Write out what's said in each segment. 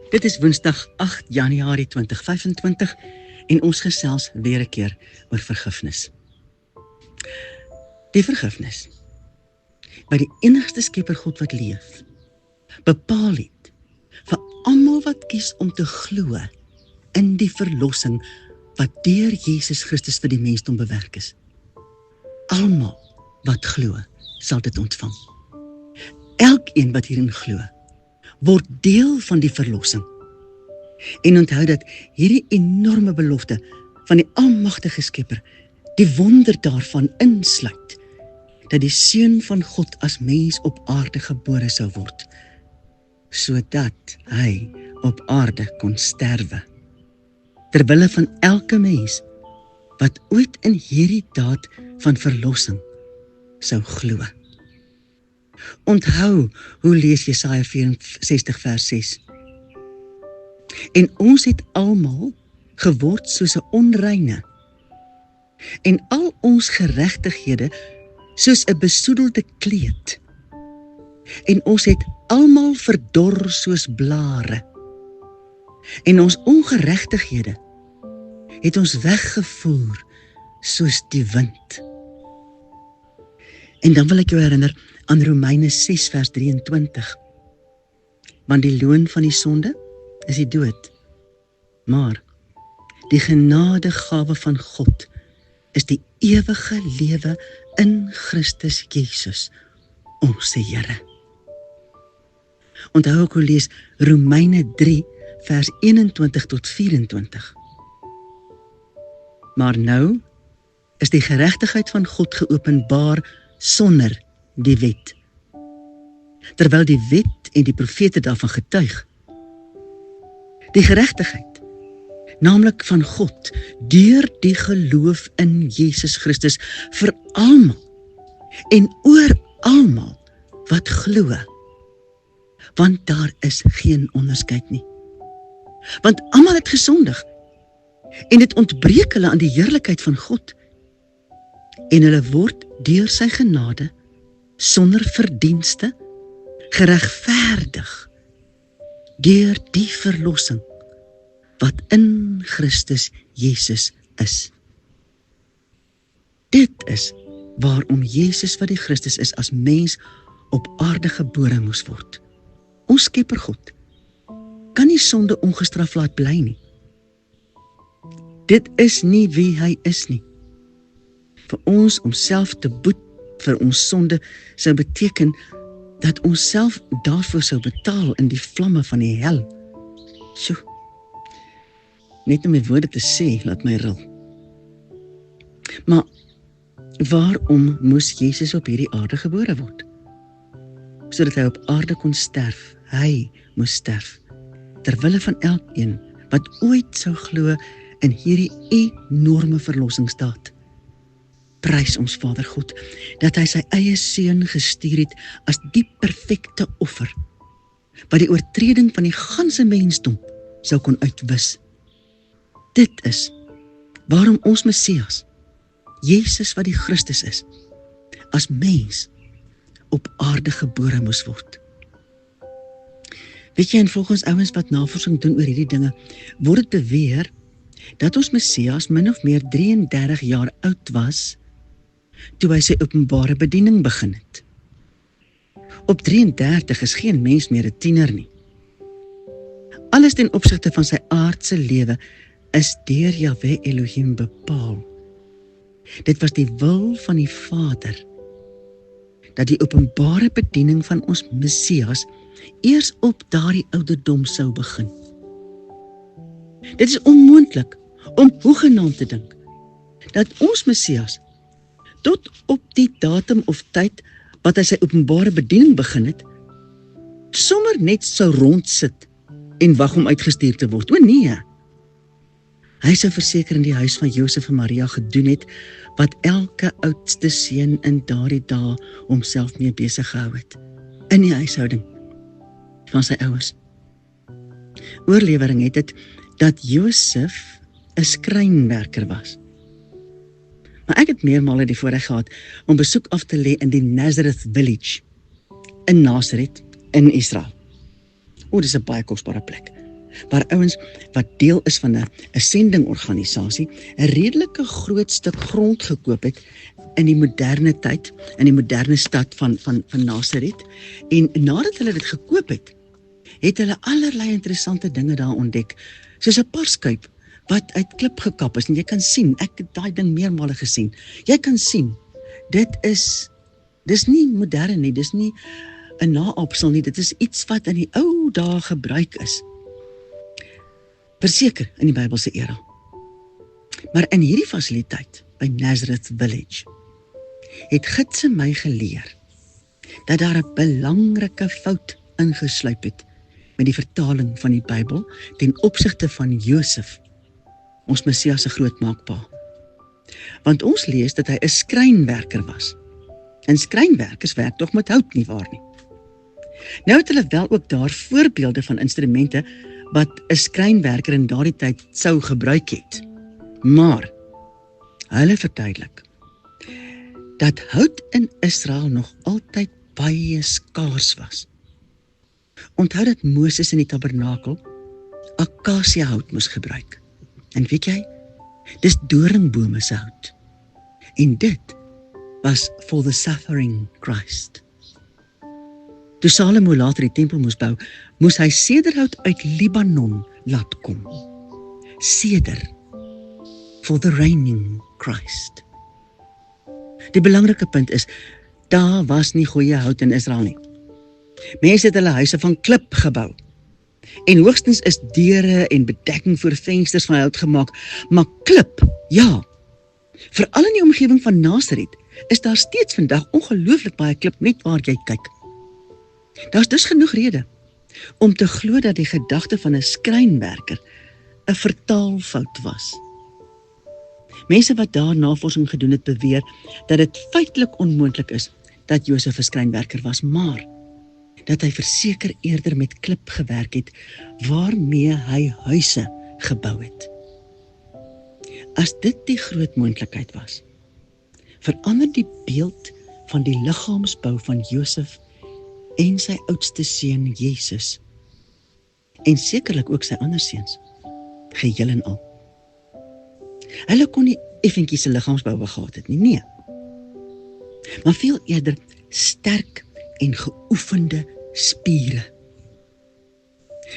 Dit is Woensdag 8 Januarie 2025 en ons gesels weer 'n keer oor vergifnis. Die vergifnis, by die enigste Skepper God wat leef, bepaal het vir almal wat kies om te glo in die verlossing wat deur Jesus Christus vir die mensdom bewerk is. Almal wat glo, sal dit ontvang. Elkeen wat hierin glo, word deel van die verlossing. En onthou dat hierdie enorme belofte van die almagtige Skepper, die wonder daarvan insluit, dat die Seun van God as mens op aarde gebore sou word, sodat hy op aarde kon sterwe, terwille van elke mens wat ooit in hierdie daad van verlossing sou glo. Onthou hoe lees Jesaja 64 vers 6. En ons het almal geword soos 'n onreine, en al ons geregtighede soos 'n besoedelde kleed, en ons het almal verdor soos blare, en ons ongeregtighede het ons weggevoer soos die wind. En dan wil ek jou herinner aan Romeine 6 vers 23, want die loon van die sonde is die dood, maar die genadegawe van God is die ewige lewe in Christus Jesus, ons Here. Onthou ook hoe lees Romeine 3 vers 21 tot 24. Maar nou is die geregtigheid van God geopenbaar sonder die wet, terwyl die wet en die profete daarvan getuig. Die geregtigheid, naamlik van God, deur die geloof in Jesus Christus vir almal en oor almal wat glo, want daar is geen onderskeid nie. Want almal het gesondig en dit ontbreek hulle aan die heerlikheid van God, en hulle word deur sy genade sonder verdienste geregverdig deur die verlossing wat in Christus Jesus is. Dit is waarom Jesus wat die Christus is as mens op aarde gebore moes word. Ons Skepper God kan nie sonde ongestraf laat bly nie. Dit is nie wie hy is nie. Vir ons om self te boet vir ons sonde sou beteken dat ons self daarvoor sou betaal in die vlamme van die hel. Sjoe, net om my woorde te sê, laat my ril. Maar waarom moes Jesus op hierdie aarde gebore word? Sodat hy op aarde kon sterf, hy moes sterf, terwille van elkeen wat ooit sou glo in hierdie enorme verlossingsdaad. Prys ons Vader God, dat hy sy eie seun gestuur het as die perfekte offer, wat die oortreding van die ganse mensdom sou kon uitwis. Dit is waarom ons Messias, Jesus wat die Christus is, as mens op aarde gebore moes word. Weet jy, en volgens ouens wat navorsing doen oor hierdie dinge, word dit beweer dat ons Messias min of meer 33 jaar oud was toe hy sy openbare bediening begin het. Op 33 is geen mens meer 'n tiener nie. Alles ten opsigte van sy aardse lewe is deur Jahwe Elohim bepaal. Dit was die wil van die Vader, dat die openbare bediening van ons Messias eers op daardie ouderdom sou begin. Dit is onmoontlik om hoegenaamd te dink dat ons Messias tot op die datum of tyd wat hy sy openbare bediening begin het, sommer net sou rondsit en wag om uitgestuur te word. O nee, hy sou verseker in die huis van Josef en Maria gedoen het wat elke oudste seun in daardie dae homself mee besig gehou het, in die huishouding van sy ouers. Oorlewering het dit dat Josef 'n skrynwerker was. Maar ek het meermale die voorreg gehad om besoek af te lê in die Nazareth Village in Nazareth in Israel. Dis 'n baie kosbare plek. waar ouens wat deel is van 'n sendingorganisasie 'n redelike groot stuk grond gekoop het in die moderne tyd, in die moderne stad van Nasaret. En nadat hulle dit gekoop het hulle allerlei interessante dinge daar ontdek, soos 'n parskuip wat uit klip gekap is, en jy kan sien, ek het daai ding meermale gesien, jy kan sien, dis nie moderne nie, dis nie 'n naapsel nie, dit is iets wat in die ou dae gebruik is. Verseker in die Bybelse era. Maar in hierdie fasiliteit, by Nazareth Village, het gidse my geleer, dat daar 'n belangrike fout ingesluip het, met die vertaling van die Bybel, ten opsigte van Josef, ons Messias se grootmaakpa. Want ons lees dat hy 'n skrynwerker was. En skrynwerkers werk tog met hout, nie waar nie? Nou het hulle wel ook daar voorbeelde van instrumente wat 'n skrynwerker in daardie tyd sou gebruik het. Maar hulle verduidelik dat hout in Israel nog altyd baie skaars was. Onthou dat Moses in die tabernakel akasiahout moes gebruik. En weet jy, dis doringbome se hout. En dit was for the suffering Christ. Toe Salomo later die tempel moes bou, moes hy sederhout uit Libanon laat kom. Seder, for the reigning Christ. Die belangrike punt is, daar was nie goeie hout in Israel nie. Mense het hulle huise van klip gebou. En hoogstens is deure en bedekking voor vensters van hout gemaak, maar klip, ja. Veral in die omgewing van Nasaret is daar steeds vandag ongelooflik baie klip net waar jy kyk. Daar is dus genoeg rede om te glo dat die gedagte van 'n skrynwerker 'n vertaalfout was. Mense wat daar navorsing gedoen het, beweer dat dit feitelik onmoontlik is dat Josef 'n skrynwerker was, maar dat hy verseker eerder met klip gewerk het, waarmee hy huise gebou het. As dit die groot moontlikheid was, verander die beeld van die liggaamsbou van Josef en sy oudste seun Jesus, en sekerlik ook sy ander seuns, geheel en al. Hulle kon nie effentjies 'n liggaamsbou gehad het nie, nee. Maar veel eerder sterk en geoefende spiere.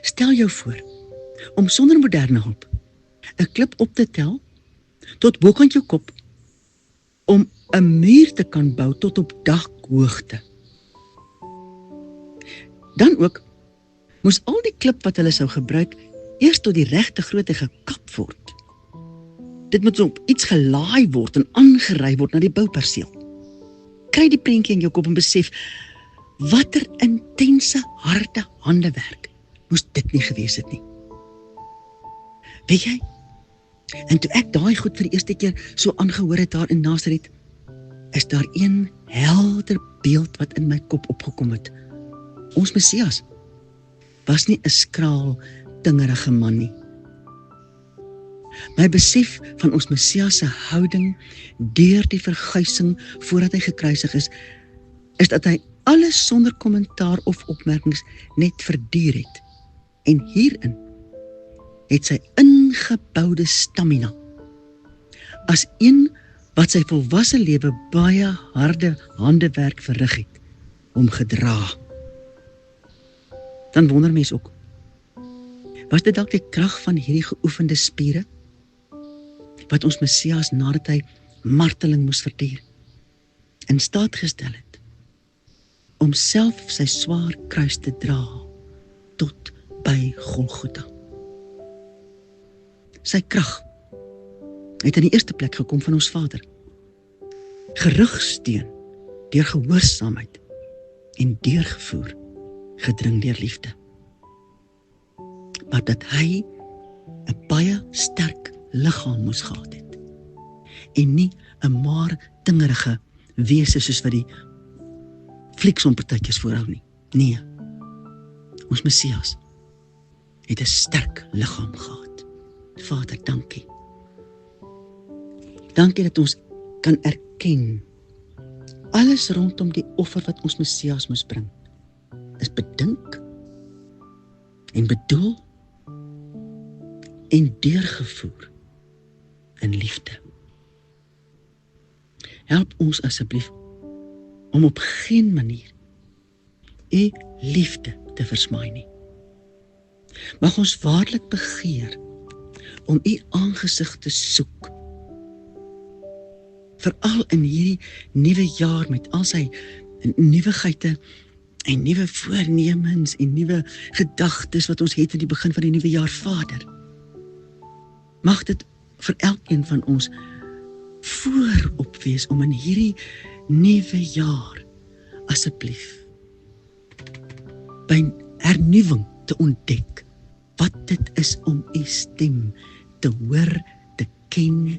Stel jou voor, om sonder moderne hulp 'n klip op te tel, tot bokant jou kop, om 'n muur te kan bou tot op dakhoogte. Dan ook, moes al die klip wat hulle sou gebruik, eers tot die regte grootte gekap word. Dit moet op iets gelaai word en aangery word na die bouperseel. Kry die prentjie in jou kop en besef, watter intense, harde handewerk moes dit nie gewees het nie. Weet jy, en toe ek daai goed vir die eerste keer so aangehoor het daar in Nasaret, is daar een helder beeld wat in my kop opgekom het. Ons Messias was nie 'n skraal, dingerige man nie. My besef van ons Messias se houding deur die verguising voordat hy gekruisig is dat hy alles sonder kommentaar of opmerkings net verduur het. En hierin het sy ingeboude stamina as een wat sy volwasse lewe baie harde handewerk verrig het, om gedra. Dan wonder mens ook, was dit dalk die krag van hierdie geoefende spiere, wat ons Messias nadat hy marteling moes verduur, in staat gestel het, om self sy swaar kruis te dra, tot by Golgotha. Sy krag het in die eerste plek gekom van ons Vader, gerugsteun deur gehoorsaamheid en deurgevoer, gedring deur liefde. Maar dat hy 'n baie sterk liggaam moes gehad het, en nie 'n maar dingerige wese soos wat die flieksom-partytjies voorhou nie. Nee, ons Messias het 'n sterk liggaam gehad. Vader, dankie. Dankie dat ons kan erken, alles rondom die offer wat ons Messias moes bring, is bedink en bedoel en deurgevoer in liefde. Help ons asseblief om op geen manier u liefde te versmaai nie. Mag ons waarlik begeer om u aangesig te soek, veral in hierdie nuwe jaar met al sy nuwighede en nuwe voornemens en nuwe gedagtes wat ons het in die begin van die nuwe jaar, Vader. Mag dit vir elkeen van ons voorop wees om in hierdie nuwe jaar asseblief by hernuwing te ontdek wat dit is om u stem te hoor, te ken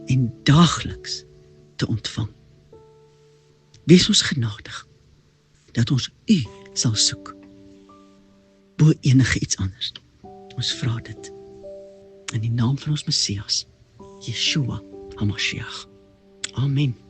en daagliks te ontvang. Wees ons genadig dat ons u sal soek bo enige iets anders. Ons vra dit in die naam van ons Messias, Yeshua HaMashiach. Amen.